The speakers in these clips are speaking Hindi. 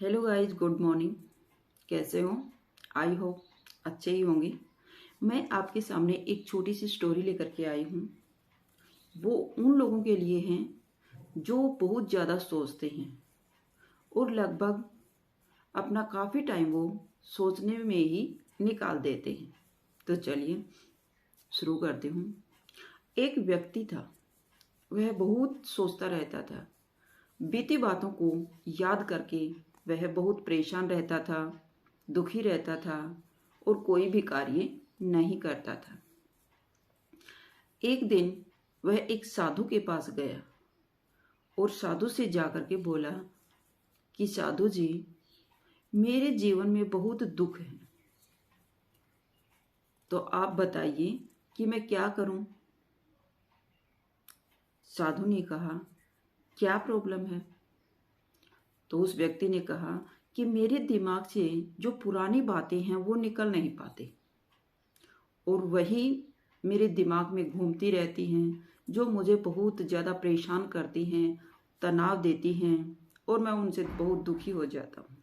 Hello guys, good morning. कैसे हो? आई होप अच्छे ही होंगे। मैं आपके सामने एक छोटी सी स्टोरी लेकर के आई हूँ। वो उन लोगों के लिए हैं जो बहुत ज़्यादा सोचते हैं और लगभग अपना काफ़ी टाइम वो सोचने में ही निकाल देते हैं। तो चलिए शुरू करती हूँ। एक व्यक्ति था, वह बहुत सोचता रहता था। बीती बातों को याद करके वह बहुत परेशान रहता था, दुखी रहता था और कोई भी कार्य नहीं करता था। एक दिन वह एक साधु के पास गया और साधु से जाकर के बोला कि साधु जी, मेरे जीवन में बहुत दुख है, तो आप बताइए कि मैं क्या करूं। साधु ने कहा, क्या प्रॉब्लम है? तो उस व्यक्ति ने कहा कि मेरे दिमाग से जो पुरानी बातें हैं वो निकल नहीं पाती और वही मेरे दिमाग में घूमती रहती हैं, जो मुझे बहुत ज़्यादा परेशान करती हैं, तनाव देती हैं और मैं उनसे बहुत दुखी हो जाता हूँ।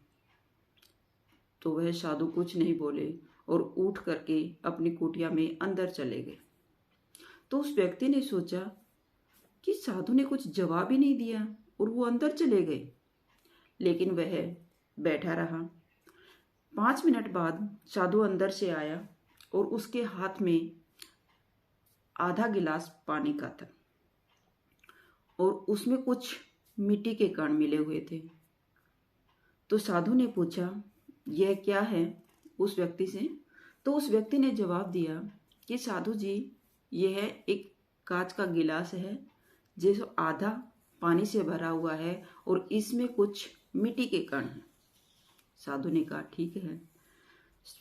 तो वह साधु कुछ नहीं बोले और उठ करके अपनी कुटिया में अंदर चले गए। तो उस व्यक्ति ने सोचा कि साधु ने कुछ जवाब ही नहीं दिया और वो अंदर चले गए, लेकिन वह बैठा रहा। 5 मिनट बाद साधु अंदर से आया और उसके हाथ में आधा गिलास पानी का था और उसमें कुछ मिट्टी के कण मिले हुए थे। तो साधु ने पूछा, यह क्या है, उस व्यक्ति से। तो उस व्यक्ति ने जवाब दिया कि साधु जी, यह एक कांच का गिलास है जो आधा पानी से भरा हुआ है और इसमें कुछ मिट्टी के कण हैं। साधु ने कहा, ठीक है।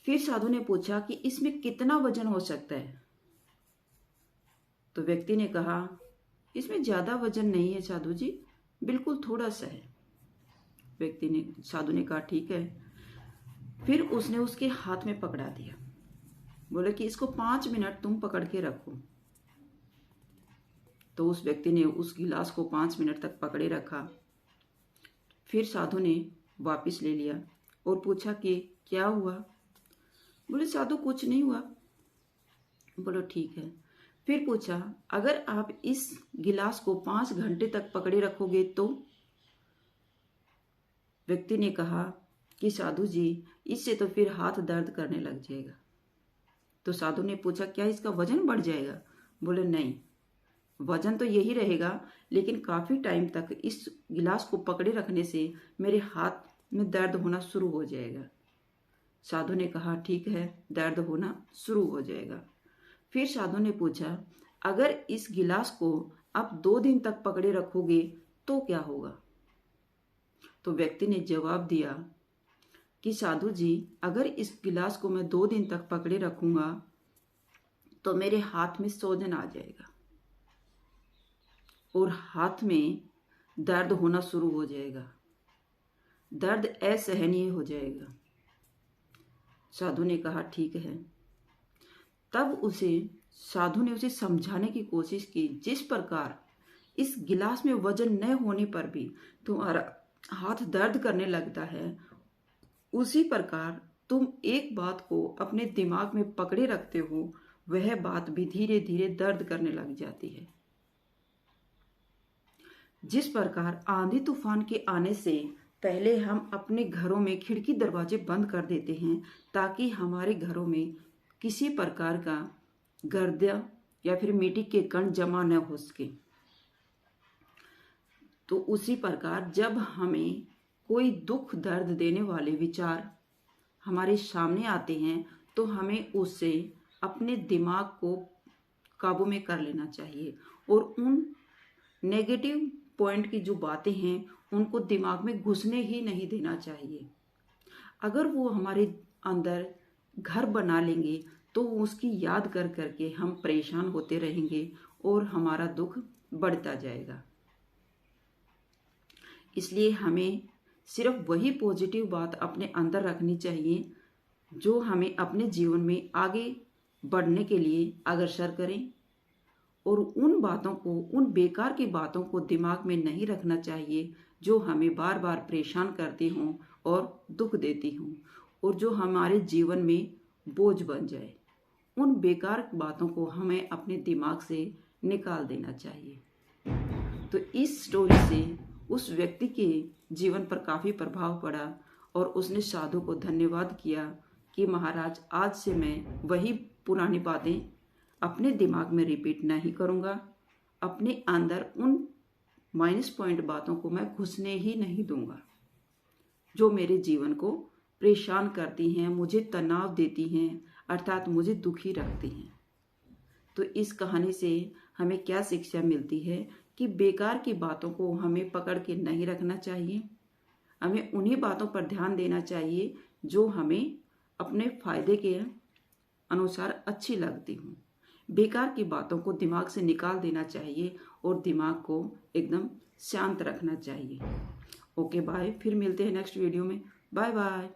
फिर साधु ने पूछा कि इसमें कितना वजन हो सकता है? तो व्यक्ति ने कहा, इसमें ज्यादा वजन नहीं है साधु जी, बिल्कुल थोड़ा सा है। साधु ने कहा, ठीक है। फिर उसने उसके हाथ में पकड़ा दिया, बोले कि इसको 5 मिनट तुम पकड़ के रखो। तो उस व्यक्ति ने उस गिलास को 5 मिनट तक पकड़े रखा। फिर साधु ने वापस ले लिया और पूछा कि क्या हुआ? बोले, साधु कुछ नहीं हुआ। बोलो, ठीक है। फिर पूछा, अगर आप इस गिलास को 5 घंटे तक पकड़े रखोगे तो? व्यक्ति ने कहा कि साधु जी, इससे तो फिर हाथ दर्द करने लग जाएगा। तो साधु ने पूछा, क्या इसका वजन बढ़ जाएगा? बोले, नहीं, वजन तो यही रहेगा, लेकिन काफी टाइम तक इस गिलास को पकड़े रखने से मेरे हाथ में दर्द होना शुरू हो जाएगा। साधु ने कहा, ठीक है, दर्द होना शुरू हो जाएगा। फिर साधु ने पूछा, अगर इस गिलास को आप 2 दिन तक पकड़े रखोगे तो क्या होगा? तो व्यक्ति ने जवाब दिया कि साधु जी, अगर इस गिलास को मैं 2 दिन तक पकड़े रखूंगा तो मेरे हाथ में सूजन आ जाएगा और हाथ में दर्द होना शुरू हो जाएगा, दर्द असहनीय हो जाएगा। साधु ने कहा, ठीक है। तब साधु ने उसे समझाने की कोशिश की, जिस प्रकार इस गिलास में वजन न होने पर भी तुम्हारा हाथ दर्द करने लगता है, उसी प्रकार तुम एक बात को अपने दिमाग में पकड़े रखते हो, वह बात भी धीरे धीरे दर्द करने लग जाती है। जिस प्रकार आंधी तूफान के आने से पहले हम अपने घरों में खिड़की दरवाजे बंद कर देते हैं ताकि हमारे घरों में किसी प्रकार का गर्द या फिर मिट्टी के कण जमा न हो सके, तो उसी प्रकार जब हमें कोई दुख दर्द देने वाले विचार हमारे सामने आते हैं तो हमें उससे अपने दिमाग को काबू में कर लेना चाहिए और उन नेगेटिव पॉइंट की जो बातें हैं उनको दिमाग में घुसने ही नहीं देना चाहिए। अगर वो हमारे अंदर घर बना लेंगे तो उसकी याद कर करके हम परेशान होते रहेंगे और हमारा दुख बढ़ता जाएगा। इसलिए हमें सिर्फ वही पॉजिटिव बात अपने अंदर रखनी चाहिए जो हमें अपने जीवन में आगे बढ़ने के लिए अग्रसर करें, और उन बातों को, उन बेकार की बातों को दिमाग में नहीं रखना चाहिए जो हमें बार बार परेशान करती हों और दुख देती हों और जो हमारे जीवन में बोझ बन जाए। उन बेकार बातों को हमें अपने दिमाग से निकाल देना चाहिए। तो इस स्टोरी से उस व्यक्ति के जीवन पर काफ़ी प्रभाव पड़ा और उसने साधु को धन्यवाद किया कि महाराज, आज से मैं वही पुरानी बातें अपने दिमाग में रिपीट नहीं करूँगा, अपने अंदर उन माइनस पॉइंट बातों को मैं घुसने ही नहीं दूंगा जो मेरे जीवन को परेशान करती हैं, मुझे तनाव देती हैं, अर्थात मुझे दुखी रखती हैं। तो इस कहानी से हमें क्या शिक्षा मिलती है कि बेकार की बातों को हमें पकड़ के नहीं रखना चाहिए। हमें उन्हीं बातों पर ध्यान देना चाहिए जो हमें अपने फायदे के अनुसार अच्छी लगती हूँ। बेकार की बातों को दिमाग से निकाल देना चाहिए और दिमाग को एकदम शांत रखना चाहिए। ओके बाय, फिर मिलते हैं नेक्स्ट वीडियो में। Bye bye.